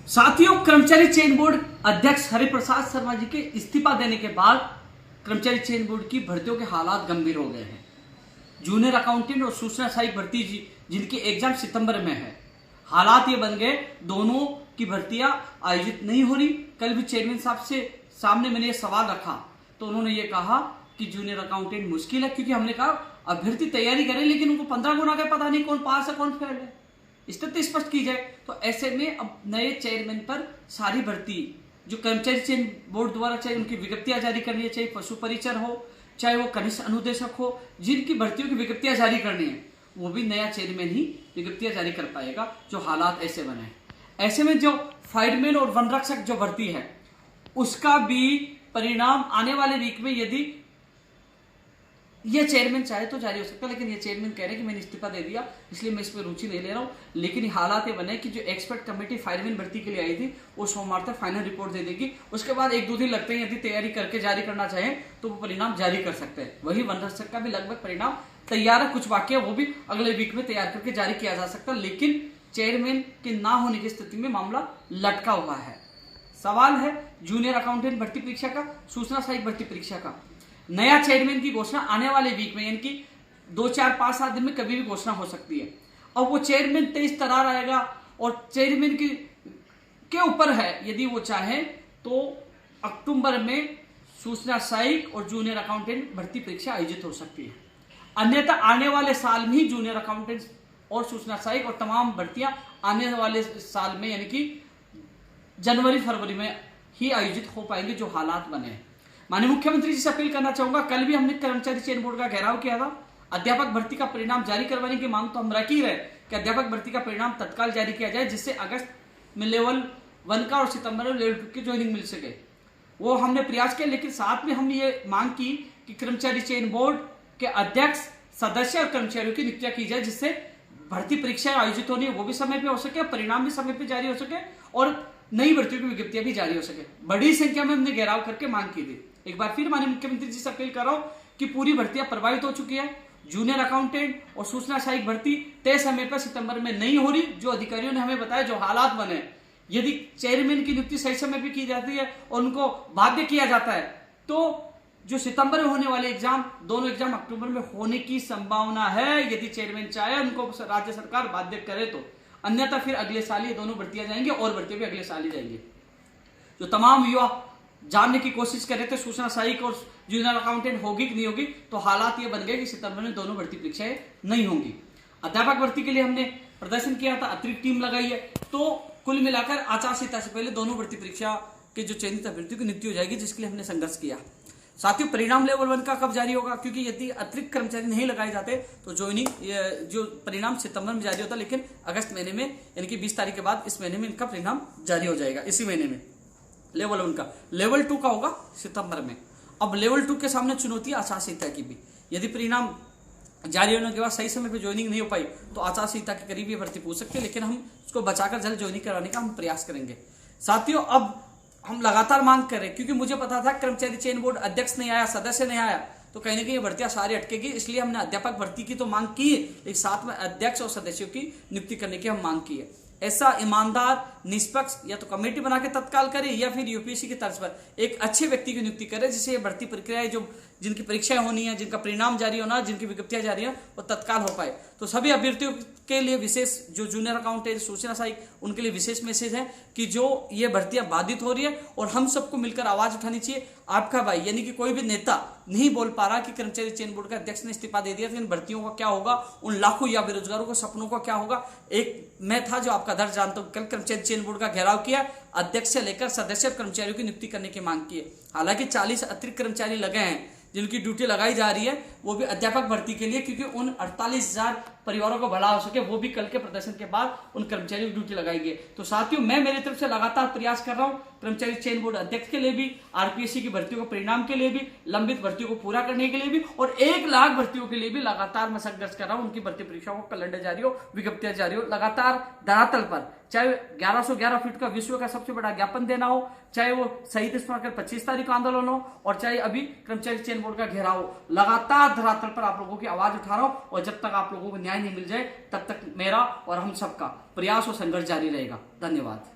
साथियों, कर्मचारी चयन बोर्ड अध्यक्ष हरिप्रसाद शर्मा जी के इस्तीफा देने के बाद कर्मचारी चयन बोर्ड की भर्तियों के हालात गंभीर हो गए हैं। जूनियर अकाउंटेंट और सूचना सहायक भर्ती जिनकी एग्जाम सितंबर में है, हालात ये बन गए दोनों की भर्तियां आयोजित नहीं हो रही। कल भी चेयरमैन साहब से सामने मैंने ये सवाल रखा तो उन्होंने ये कहा कि जूनियर अकाउंटेंट मुश्किल है, क्योंकि हमने कहा अभ्यर्थी तैयारी करें लेकिन उनको 15 गुना का पता नहीं कौन पास है कौन फेल है, स्थिति स्पष्ट की जाए। तो ऐसे में अब नए चेयरमैन पर सारी भर्ती जो कर्मचारी चयन बोर्ड द्वारा चाहे उनकी विज्ञप्तियां जारी करनी है, चाहे पशु परिचर हो, चाहे वो कनिष्ठ अनुदेशक हो, जिनकी भर्तियों की विज्ञप्तियां जारी करनी है वो भी नया चेयरमैन ही विज्ञप्तियां जारी कर पाएगा। जो हालात ऐसे बने हैं, ऐसे में जो फायरमैन और वन रक्षक जो भर्ती है उसका भी परिणाम आने वाले वीक में, यदि ये चेयरमैन चाहे तो जारी हो सकता है, लेकिन ये चेयरमैन कह रहे हैं कि मैंने इस्तीफा दे दिया इसलिए मैं इसमें रुचि नहीं ले रहा हूं। लेकिन हालात ये बने कि जो एक्सपर्ट कमेटी फायरमैन भर्ती के लिए आई थी वो सोमवार तक फाइनल रिपोर्ट दे देगी। उसके बाद 1-2 दिन लगते हैं, यदि तैयारी करके जारी करना चाहें तो वो परिणाम जारी कर सकते हैं। वही वन रक्षक का भी लगभग परिणाम तैयार है, कुछ बाकी है वो भी अगले वीक में तैयार करके जारी किया जा सकता है। लेकिन चेयरमैन के ना होने की स्थिति में मामला लटका हुआ है। सवाल है जूनियर अकाउंटेंट भर्ती परीक्षा का, सूचना सहायक भर्ती परीक्षा का। नया चेयरमैन की घोषणा आने वाले वीक में, यानी कि 2, 4, 5, 7 दिन में कभी भी घोषणा हो सकती है। अब वो चेयरमैन 23 तरार आएगा और चेयरमैन के ऊपर है, यदि वो चाहे तो अक्टूबर में सूचना सहायक और जूनियर अकाउंटेंट भर्ती परीक्षा आयोजित हो सकती है। अन्यथा आने वाले साल में ही जूनियर अकाउंटेंट और सूचना सहायक और तमाम भर्तियां आने वाले साल में, यानी कि जनवरी-फरवरी में ही आयोजित हो पाएंगे। जो हालात बने हैं, माननीय मुख्यमंत्री जी से अपील करना चाहूंगा। कल भी हमने कर्मचारी चयन बोर्ड का घेराव किया था। अध्यापक भर्ती का परिणाम जारी करवाने की मांग तो हम रख ही रहे कि अध्यापक भर्ती का परिणाम तत्काल जारी किया जाए, जिससे अगस्त में लेवल 1 का और सितंबर में लेवल 2 की ज्वाइनिंग मिल सके। वो हमने प्रयास किया, लेकिन साथ में हमने ये मांग की कि कर्मचारी चयन बोर्ड के अध्यक्ष, सदस्य और कर्मचारियों की नियुक्तियां की जाए, जिससे भर्ती परीक्षाएं आयोजित होनी है वो भी समय पे हो सके, परिणाम भी समय पे जारी हो सके और नई भर्तियों की विज्ञप्तियां भी जारी हो सके। बड़ी संख्या में हमने घेराव करके मांग की थी। एक बार फिर माननीय मुख्यमंत्री जी से अपील कर रहा हूं कि पूरी भर्तियां प्रभावित हो चुकी है। जूनियर अकाउंटेंट और सूचना सहायक भर्ती तय समय पर सितंबर में नहीं हो रही। जो अधिकारियों ने हमें बताया, जो हालात बने, यदि चेयरमैन की नियुक्ति सही समय पर की जाती है और उनको बाध्य किया जाता है तो जो सितंबर में होने वाले एग्जाम, दोनों एग्जाम अक्टूबर में होने की संभावना है, यदि चेयरमैन चाहे उनको राज्य सरकार बाध्य करे तो। अन्यथा फिर अगले साल ये दोनों भर्तियां जाएंगे और भर्तियां भी अगले साल ही जाएंगे। जो तमाम युवा जानने की कोशिश कर रहे थे सूचना सहायक और जूनियर अकाउंटेंट होगी कि नहीं होगी, तो हालात ये बन गए कि सितंबर में दोनों भर्ती परीक्षाएं नहीं होंगी। अध्यापक भर्ती के लिए हमने प्रदर्शन किया था, अतिरिक्त टीम लगाई है, तो कुल मिलाकर आचार संहिता से पहले दोनों भर्ती परीक्षा के जो चयनित अभ्यर्थियों की नियुक्ति हो जाएगी, जिसके लिए हमने संघर्ष किया। साथियों, परिणाम लेवल 1 का कब जारी होगा, क्योंकि यदि अतिरिक्त कर्मचारी नहीं लगाए जाते तो ज्वाइनिंग जो परिणाम सितंबर में जारी होता, लेकिन अगस्त महीने में, यानी कि 20 तारीख के बाद इस महीने में इनका परिणाम जारी हो जाएगा। इसी महीने में लेवल 1 का, लेवल 2 का होगा सितंबर में। अब लेवल 2 के सामने चुनौती आचार संहिता की भी। यदि परिणाम जारी होने के बाद सही समय पर ज्वाइनिंग नहीं हो पाई तो आचार संहिता के करीब ये भर्ती पूछ सकते हैं, लेकिन हम उसको बचाकर जल्द ज्वाइनिंग कराने का हम प्रयास करेंगे। साथियों, अब हम लगातार मांग कर रहे हैं, क्योंकि मुझे पता था कर्मचारी चयन बोर्ड अध्यक्ष नहीं आया, सदस्य नहीं आया, तो कहीं ना कहीं ये भर्तियां सारी अटकेगी। इसलिए हमने अध्यापक भर्ती की तो मांग की है, लेकिन साथ में अध्यक्ष और सदस्यों की नियुक्ति करने की हम मांग की है। ऐसा ईमानदार, निष्पक्ष या तो कमेटी बना के तत्काल करे या फिर यूपीएससी की तर्ज पर एक अच्छे व्यक्ति की नियुक्ति करे, जिससे ये भर्ती प्रक्रियाएं, जो जिनकी परीक्षाएं होनी है, जिनका परिणाम जारी होना, जिनकी विज्ञप्तियां जारी है, वो तत्काल हो पाए। तो सभी अभ्यर्थियों के लिए विशेष, जो जूनियर अकाउंटेंट, सूचना सहायक, उनके लिए विशेष मैसेज है कि जो ये भर्तियां बाधित हो रही है और हम सबको मिलकर आवाज उठानी चाहिए। आपका भाई, यानी कि कोई भी नेता नहीं बोल पा रहा कि कर्मचारी चयन बोर्ड के अध्यक्ष ने इस्तीफा दे दिया तो इन भर्तियों का क्या होगा, उन लाखों या बेरोजगारों के सपनों का क्या होगा। एक मैं था जो आपका दर्द जानता हूं, कल कर्मचारी चयन बोर्ड का घेराव किया, अध्यक्ष से लेकर सदस्य कर्मचारियों की नियुक्ति करने की मांग की है। हालांकि 40 अतिरिक्त कर्मचारी लगे हैं जिनकी ड्यूटी लगाई जा रही है, वो भी अध्यापक भर्ती के लिए, क्योंकि उन 48,000 परिवारों को भला हो सके, वो भी कल के प्रदर्शन के बाद उन कर्मचारियों की ड्यूटी लगाएंगे। तो साथियों, मैं मेरी तरफ से लगातार प्रयास कर रहा हूं कर्मचारी चयन बोर्ड अध्यक्ष के लिए भी, आरपीएससी की भर्तियों के परिणाम के लिए भी, लंबित भर्तियों को पूरा करने के लिए भी और 1 लाख भर्तियों के लिए भी लगातार मैं संघर्ष कर रहा हूं। उनकी भर्ती परीक्षाओं को कैलेंडर जारी हो, विज्ञप्तियां जारी हो, लगातार धरातल पर, चाहे 1111 फीट का विश्व का सबसे बड़ा ज्ञापन देना हो, चाहे वो शहीद स्मारक 25 तारीख का आंदोलन हो, और चाहे अभी कर्मचारी चयन बोर्ड का घेराव हो, लगातार धरातल पर आप लोगों की आवाज उठा रहा हूं। और जब तक आप लोगों को न्याय नहीं मिल जाए, तब तक मेरा और हम सबका प्रयास और संघर्ष जारी रहेगा। धन्यवाद।